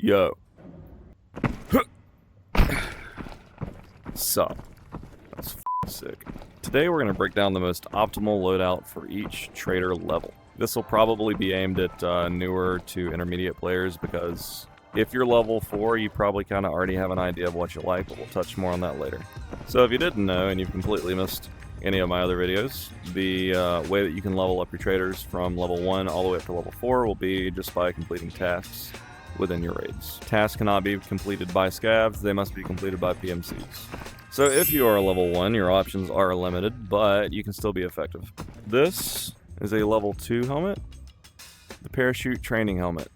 Yo. Sup? That's sick. Today we're going to break down the most optimal loadout for each trader level. This will probably be aimed at newer to intermediate players because if you're level 4, you probably kind of already have an idea of what you like, but we'll touch more on that later. So if you didn't know and you've completely missed any of my other videos, the way that you can level up your traders from level 1 all the way up to level 4 will be just by completing tasks within your raids. Tasks cannot be completed by scavs, they must be completed by PMCs. So if you are level 1, your options are limited, but you can still be effective. This is a level 2 helmet, the parachute training helmet.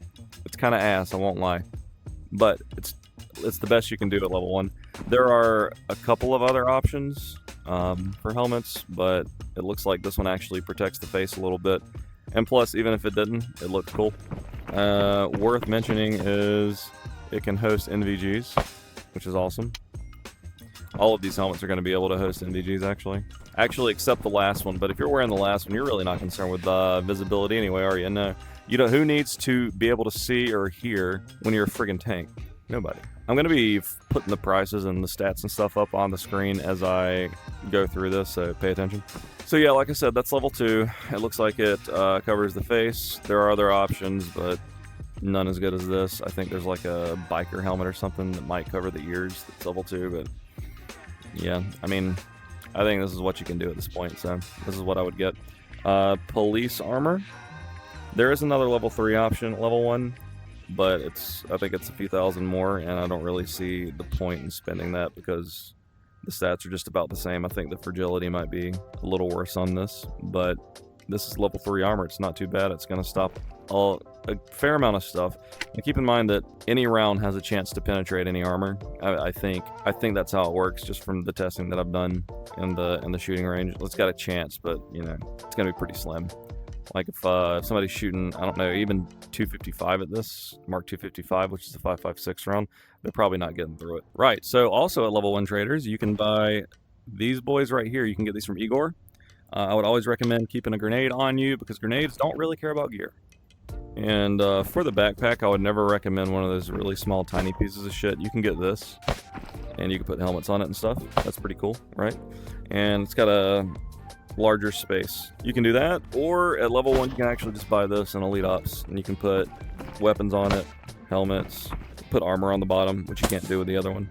It's kind of ass, I won't lie, but it's the best you can do at level 1. There are a couple of other options for helmets, but it looks like this one actually protects the face a little bit. And plus, even if it didn't, it looked cool. Worth mentioning is it can host NVGs, which is awesome. All of these helmets are going to be able to host NVGs, actually except the last one. But if you're wearing the last one, you're really not concerned with visibility anyway, are you? No. You know, who needs to be able to see or hear when you're a friggin' tank? Nobody. I'm going to be putting the prices and the stats and stuff up on the screen as I go through this, so pay attention. So yeah, like I said, that's level 2. It looks like it covers the face. There are other options, but none as good as this. I think there's like a biker helmet or something that might cover the ears that's level 2, but yeah, I mean, I think this is what you can do at this point, so this is what I would get. Police armor. There is another level 3 option at level 1, but I think it's a few thousand more, and I don't really see the point in spending that because the stats are just about the same. I think the fragility might be a little worse on this, but this is level 3 armor. It's not too bad. It's going to stop a fair amount of stuff. And keep in mind that any round has a chance to penetrate any armor. I think that's how it works, just from the testing that I've done in the shooting range. It's got a chance, but you know, it's going to be pretty slim. Like if somebody's shooting, I don't know, even 255 at this, Mark 255, which is a 5.56 round, they're probably not getting through it. Right, so also at level 1 traders, you can buy these boys right here. You can get these from Igor. I would always recommend keeping a grenade on you because grenades don't really care about gear. And for the backpack, I would never recommend one of those really small, tiny pieces of shit. You can get this, and you can put helmets on it and stuff. That's pretty cool, right? And it's got a larger space. You can do that, or at level 1 you can actually just buy this in Elite Ops and you can put weapons on it, helmets, put armor on the bottom, which you can't do with the other one.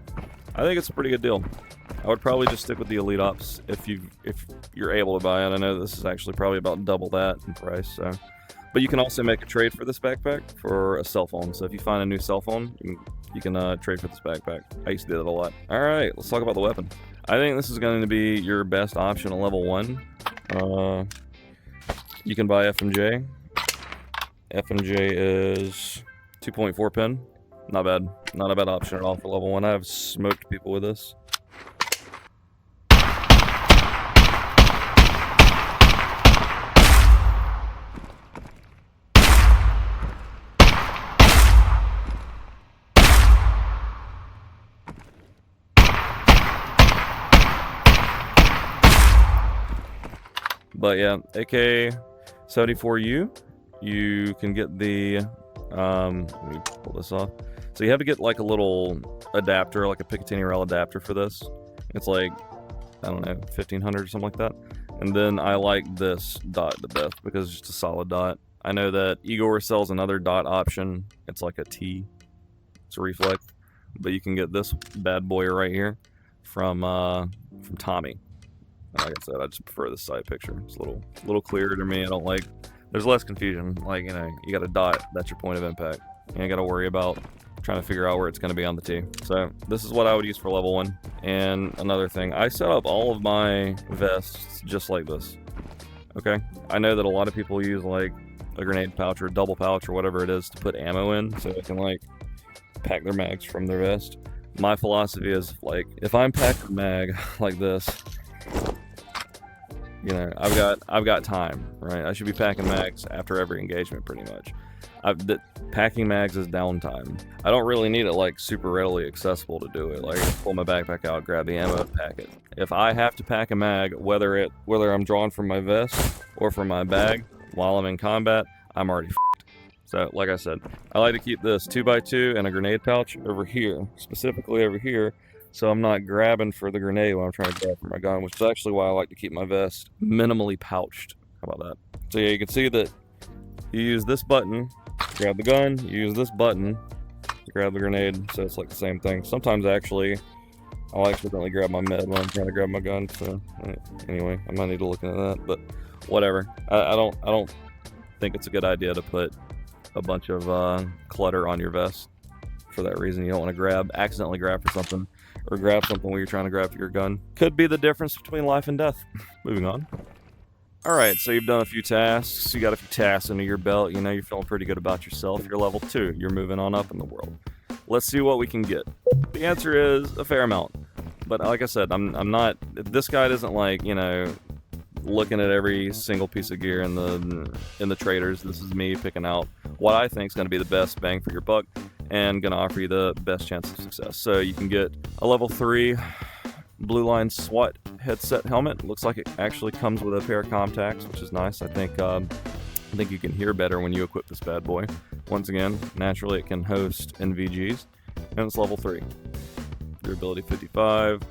I think it's a pretty good deal. I would probably just stick with the Elite Ops if you're able to buy it. I know this is actually probably about double that in price, so. But you can also make a trade for this backpack for a cell phone. So if you find a new cell phone, you can trade for this backpack. I used to do that a lot. All right, let's talk about the weapon. I think this is going to be your best option at level 1. You can buy FMJ. FMJ is 2.4 pin. Not bad. Not a bad option at all for level 1. I have smoked people with this. But yeah, AK-74U, you can get the, let me pull this off. So you have to get like a little adapter, like a Picatinny rail adapter for this. It's like, I don't know, 1500 or something like that. And then I like this dot the best because it's just a solid dot. I know that Igor sells another dot option. It's like a T. It's a reflex. But you can get this bad boy right here from Tommy. Like I said, I just prefer this side picture. It's a little clearer to me. I don't like, there's less confusion. Like, you know, you got a dot, that's your point of impact. You ain't got to worry about trying to figure out where it's going to be on the T. So this is what I would use for level 1. And another thing, I set up all of my vests just like this. Okay? I know that a lot of people use like a grenade pouch or a double pouch or whatever it is to put ammo in so they can like pack their mags from their vest. My philosophy is like, if I'm packing a mag like this, you know, I've got time, right? I should be packing mags after every engagement, pretty much. Packing mags is downtime. I don't really need it like super readily accessible to do it. Like, I just pull my backpack out, grab the ammo, and pack it. If I have to pack a mag, whether I'm drawing from my vest or from my bag while I'm in combat, I'm already f***ed. So, like I said, I like to keep this 2x2 and a grenade pouch over here, specifically over here, so I'm not grabbing for the grenade when I'm trying to grab for my gun, which is actually why I like to keep my vest minimally pouched. How about that? So yeah, you can see that you use this button to grab the gun, you use this button to grab the grenade, so it's like the same thing. Sometimes actually, I'll accidentally grab my med when I'm trying to grab my gun, so anyway, I might need to look into that, but whatever. I don't think it's a good idea to put a bunch of clutter on your vest for that reason. You don't want to accidentally grab for something, or grab something when you're trying to grab for your gun. Could be the difference between life and death. Moving on. Alright, so you've done a few tasks, you got a few tasks under your belt, you know, you're feeling pretty good about yourself. You're level 2, you're moving on up in the world. Let's see what we can get. The answer is a fair amount. But like I said, I'm not, this guide isn't like, you know, looking at every single piece of gear in the traders. This is me picking out what I think is going to be the best bang for your buck and going to offer you the best chance of success. So you can get a level 3 Blue Line SWAT headset helmet. Looks like it actually comes with a pair of contacts, which is nice. I think you can hear better when you equip this bad boy. Once again, naturally it can host NVGs, and it's level 3. Durability 55.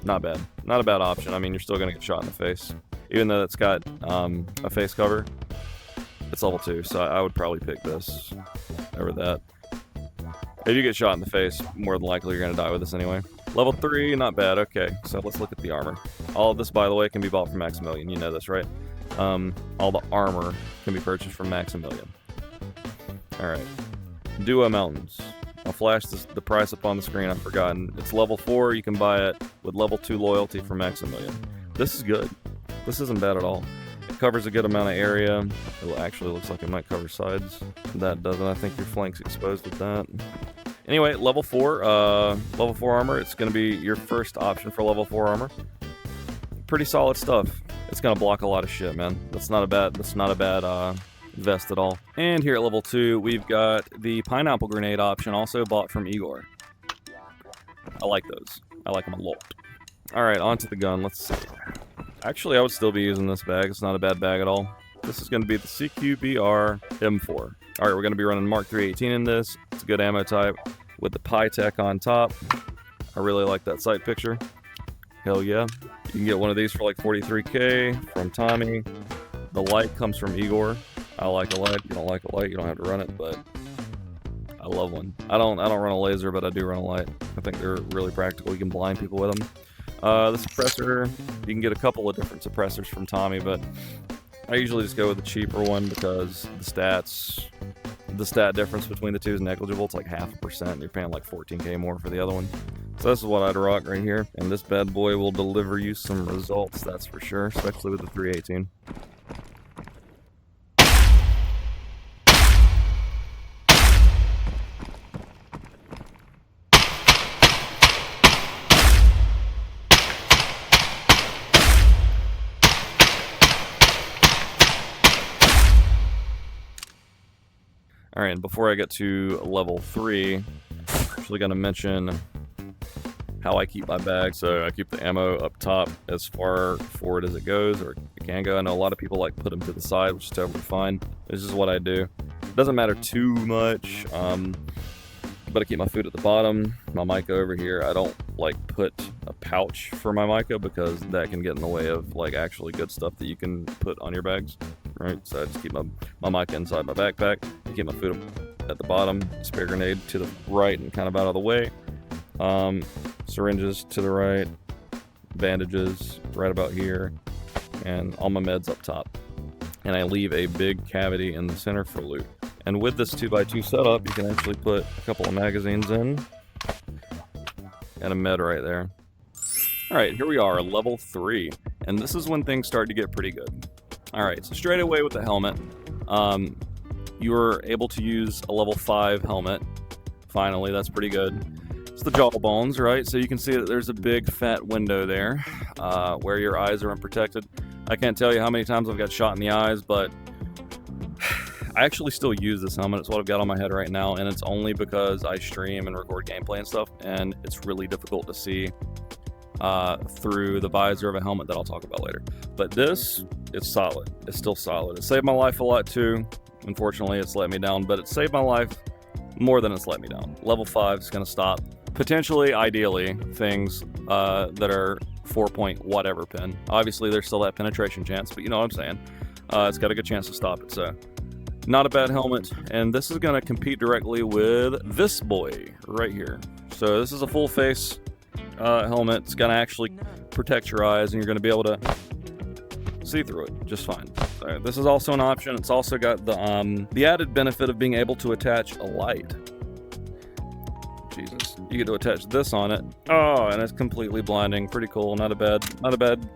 Not bad. Not a bad option. I mean, you're still going to get shot in the face. Even though it's got a face cover, it's level 2, so I would probably pick this over that. If you get shot in the face, more than likely you're going to die with this anyway. Level 3, not bad. Okay, so let's look at the armor. All of this, by the way, can be bought from Maximilian. You know this, right? All the armor can be purchased from Maximilian. Alright. Duo Mountains. I'll flash the price up on the screen. I've forgotten. It's level 4. You can buy it with level 2 loyalty from Maximilian. This is good. This isn't bad at all. It covers a good amount of area. It actually looks like it might cover sides. That doesn't. I think your flank's exposed with that. Anyway, level 4 armor. It's going to be your first option for level 4 armor. Pretty solid stuff. It's going to block a lot of shit, man. That's not a bad vest at all. And here at level 2, we've got the pineapple grenade option, also bought from Igor. I like those. I like them a lot. Alright, onto the gun. Let's see. Actually, I would still be using this bag. It's not a bad bag at all. This is going to be the CQBR M4. Alright, we're going to be running Mark 318 in this. It's a good ammo type with the Pytech on top. I really like that sight picture. Hell yeah. You can get one of these for like 43k from Tommy. The light comes from Igor. I like a light. You don't like a light, you don't have to run it, but I love one. I don't run a laser, but I do run a light. I think they're really practical. You can blind people with them. The suppressor, you can get a couple of different suppressors from Tommy, but I usually just go with the cheaper one because the stat difference between the two is negligible. It's like 0.5%, and you're paying like 14k more for the other one. So this is what I'd rock right here, and this bad boy will deliver you some results, that's for sure, especially with the 318. Alright, and before I get to level 3, I'm actually going to mention how I keep my bag. So I keep the ammo up top as far forward as it goes, or it can go. I know a lot of people like put them to the side, which is totally fine. This is what I do. It doesn't matter too much, but I keep my food at the bottom, my mica over here. I don't like put a pouch for my mica because that can get in the way of like actually good stuff that you can put on your bags. Right, so I just keep my mic inside my backpack. I keep my food at the bottom. Spare grenade to the right and kind of out of the way. Syringes to the right. Bandages right about here. And all my meds up top. And I leave a big cavity in the center for loot. And with this 2x2 setup, you can actually put a couple of magazines in. And a med right there. Alright, here we are, level 3. And this is when things start to get pretty good. Alright, so straight away with the helmet, you are able to use a level 5 helmet. Finally, that's pretty good. It's the jawbones, right? So you can see that there's a big fat window there where your eyes are unprotected. I can't tell you how many times I've got shot in the eyes, but I actually still use this helmet. It's what I've got on my head right now, and it's only because I stream and record gameplay and stuff, and it's really difficult to see through the visor of a helmet that I'll talk about later. But this, it's solid. It's still solid. It saved my life a lot too. Unfortunately, it's let me down, but it saved my life more than it's let me down. Level 5 is going to stop. Potentially, ideally, things that are 4-point whatever pin. Obviously, there's still that penetration chance, but you know what I'm saying. It's got a good chance to stop it, so not a bad helmet. And this is going to compete directly with this boy right here. So this is a full face helmet. It's going to actually protect your eyes, and you're going to be able to see through it just fine. So this is also an option. It's also got the added benefit of being able to attach a light. Jesus, you get to attach this on it. Oh, and it's completely blinding. Pretty cool. Not a bad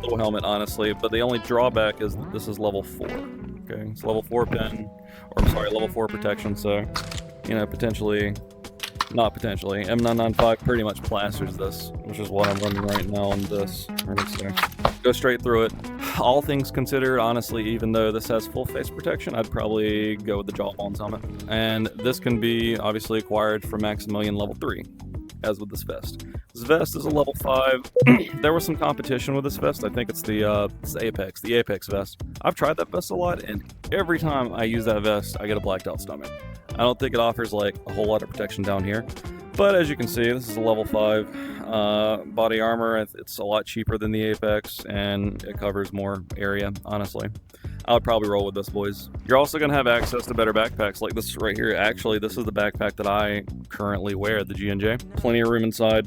little helmet, honestly. But the only drawback is that this is level 4. Okay, it's level 4 pin, or I'm sorry, level 4 protection. So, you know, potentially, not potentially, M995 pretty much plasters this, which is what I'm running right now on this. Go straight through it. All things considered, honestly, even though this has full face protection, I'd probably go with the Jawbones helmet. And this can be obviously acquired from Maximilian level 3, as with this vest. This vest is a level 5. There was some competition with this vest. I think it's the Apex vest. I've tried that vest a lot, and every time I use that vest, I get a blacked out stomach. I don't think it offers like a whole lot of protection down here. But as you can see, this is a level 5 body armor. It's a lot cheaper than the Apex, and it covers more area, honestly. I would probably roll with this, boys. You're also going to have access to better backpacks like this right here. Actually, this is the backpack that I currently wear, the G&J. Plenty of room inside,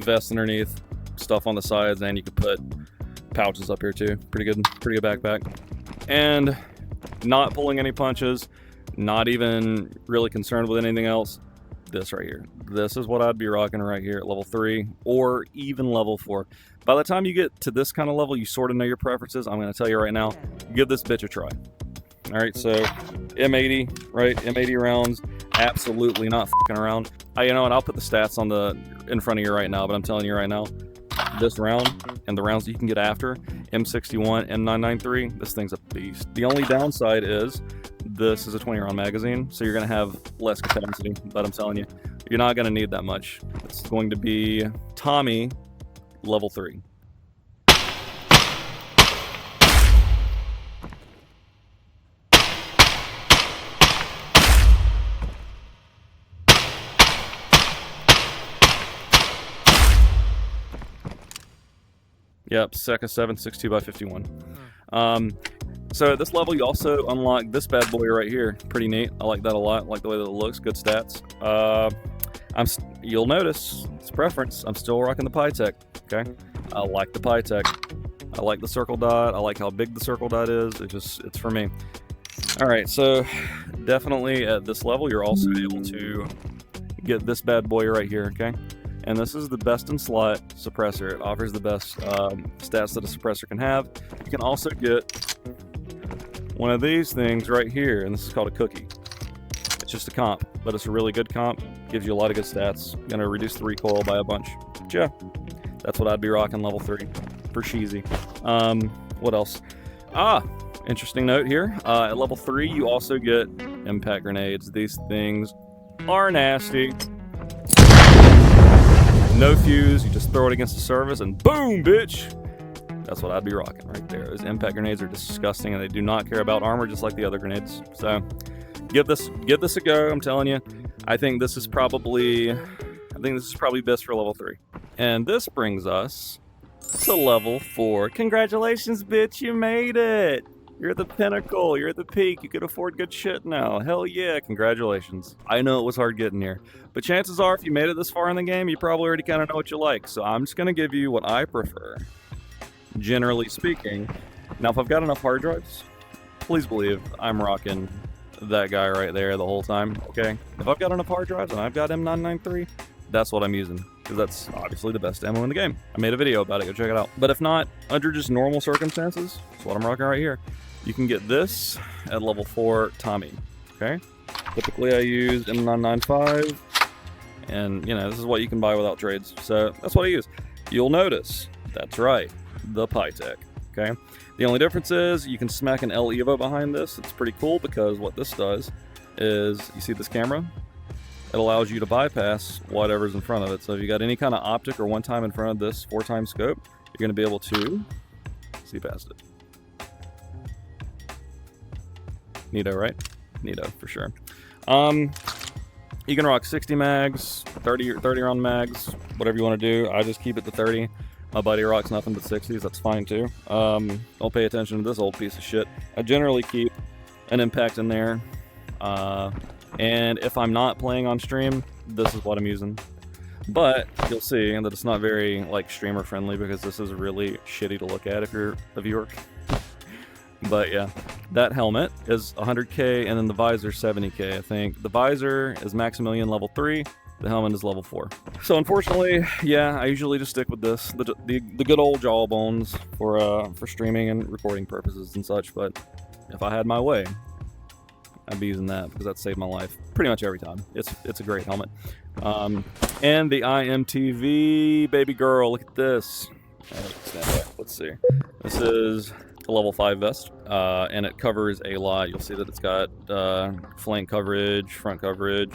vest underneath, stuff on the sides, and you could put pouches up here too. Pretty good backpack. And not pulling any punches, not even really concerned with anything else. This right here. This is what I'd be rocking right here at level 3 or even level 4. By the time you get to this kind of level, you sort of know your preferences. I'm going to tell you right now, give this bitch a try. All right, so M80, right? M80 rounds, absolutely not fucking around. You know what? I'll put the stats on in front of you right now, but I'm telling you right now, this round and the rounds that you can get after, M61, M993, this thing's a beast. The only downside is this is a 20-round magazine, so you're going to have less capacity, but I'm telling you, you're not going to need that much. It's going to be Tommy, level 3. Yep, Seca 762 by 51. So at this level, you also unlock this bad boy right here. Pretty neat. I like that a lot. I like the way that it looks. Good stats. You'll notice it's preference. I'm still rocking the Pytech. Okay, I like the Pytech. I like the circle dot. I like how big the circle dot is. It's for me. All right, so definitely at this level, you're also able to get this bad boy right here. Okay. And this is the best in slot suppressor. It offers the best stats that a suppressor can have. You can also get one of these things right here, and this is called a cookie. It's just a comp, but it's a really good comp. Gives you a lot of good stats. Gonna reduce the recoil by a bunch. But yeah, that's what I'd be rocking level 3 for cheesy. What else? Interesting note here. At level 3, you also get impact grenades. These things are nasty. No fuse, you just throw it against the surface and boom, bitch! That's what I'd be rocking right there. Those impact grenades are disgusting and they do not care about armor just like the other grenades. So give this a go, I'm telling you. I think this is probably best for level 3. And this brings us to level 4. Congratulations, bitch, you made it! You're at the pinnacle, you're at the peak, you can afford good shit now. Hell yeah, congratulations. I know it was hard getting here, but chances are if you made it this far in the game, you probably already kind of know what you like, so I'm just going to give you what I prefer, generally speaking. Now, if I've got enough hard drives, please believe I'm rocking that guy right there the whole time, okay? If I've got enough hard drives and I've got M993, that's what I'm using, because that's obviously the best ammo in the game. I made a video about it, go check it out. But if not, under just normal circumstances, that's what I'm rocking right here. You can get this at level 4 Tommy, okay? Typically I use M995, and you know, this is what you can buy without trades, so that's what I use. You'll notice, that's right, the Pytech, okay? The only difference is you can smack an L Evo behind this. It's pretty cool because what this does is, you see this camera? It allows you to bypass whatever's in front of it. So if you got any kind of optic or one time in front of this 4-time scope, you're going to be able to see past it. Neato, right? Neato, for sure. You can rock 60 mags, 30 round mags, whatever you want to do. I just keep it to 30. My buddy rocks nothing but 60s, that's fine too. Don't pay attention to this old piece of shit. I generally keep an impact in there. And if I'm not playing on stream, this is what I'm using. But you'll see that it's not very like streamer friendly because this is really shitty to look at if you're a viewer. But yeah, that helmet is 100k and then the visor 70k, I think. The visor is Maximilian level 3, the helmet is level 4. So unfortunately, yeah, I usually just stick with this, the good old jawbones for streaming and recording purposes and such. But if I had my way, I'd be using that because that saved my life pretty much every time. It's a great helmet. And the IMTV baby girl, look at this. Let's see. This is a level 5 vest, and it covers a lot. You'll see that it's got flank coverage, front coverage.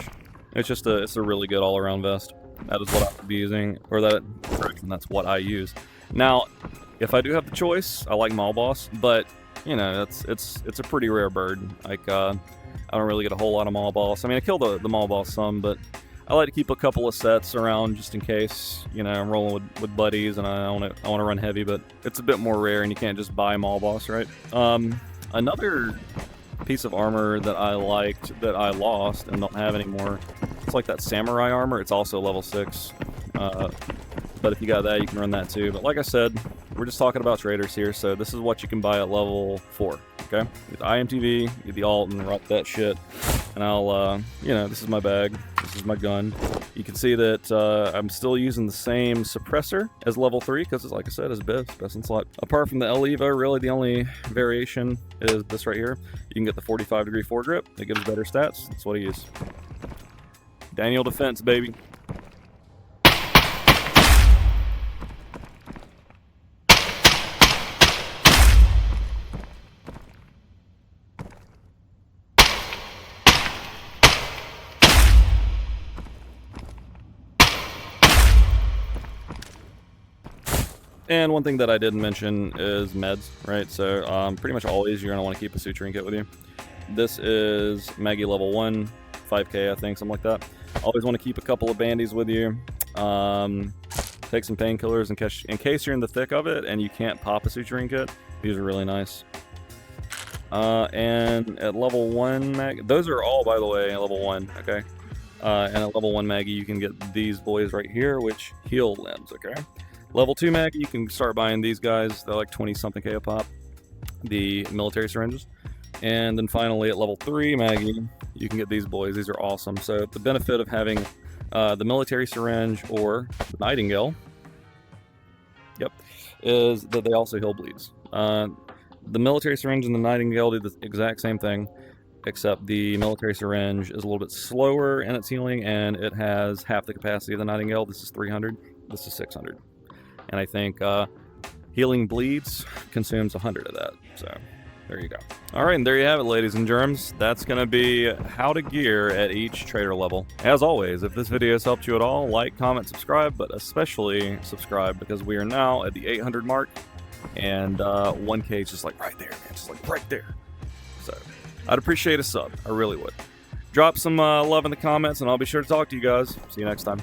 It's a really good all-around vest. That is what I'll be using, or that's what I use. Now, if I do have the choice, I like Mall Boss, but you know, it's a pretty rare bird. Like I don't really get a whole lot of Mall Boss. I mean, I kill the Mall Boss some, but I like to keep a couple of sets around just in case, you know, I'm rolling with buddies and I want to run heavy, but it's a bit more rare and you can't just buy Mall Boss, right? Another piece of armor that I liked that I lost and don't have anymore, it's like that samurai armor. It's also level 6, but if you got that, you can run that too. But like I said, we're just talking about traders here, so this is what you can buy at level 4, okay? Get the IMTV, get the alt, and rock that shit. And I'll, you know, this is my bag, this is my gun. You can see that I'm still using the same suppressor as level 3, because like I said, it's best in slot. Apart from the L-Evo, really the only variation is this right here. You can get the 45-degree foregrip, it gives better stats, that's what I use. Daniel Defense, baby. And one thing that I didn't mention is meds, right? So pretty much always you're going to want to keep a suturing kit with you. This is Maggie level 1, 5k I think, something like that. Always want to keep a couple of bandies with you. Take some painkillers in case you're in the thick of it and you can't pop a suturing kit. These are really nice. And at level 1 mag, those are all, by the way, level 1, okay? And at level 1 Maggie you can get these boys right here, which heal limbs, okay? Level 2 mag, you can start buying these guys. They're like 20-something K a pop. The military syringes. And then finally at level 3 Maggie, you can get these boys. These are awesome. So the benefit of having the military syringe or the Nightingale, yep, is that they also heal bleeds. The military syringe and the Nightingale do the exact same thing, except the military syringe is a little bit slower in its healing, and it has half the capacity of the Nightingale. This is 300. This is 600. And I think healing bleeds consumes 100 of that. So there you go. All right, and there you have it, ladies and germs. That's going to be how to gear at each trader level. As always, if this video has helped you at all, like, comment, subscribe, but especially subscribe because we are now at the 800 mark, and 1K is just like right there, man, just like right there. So I'd appreciate a sub. I really would. Drop some love in the comments, and I'll be sure to talk to you guys. See you next time.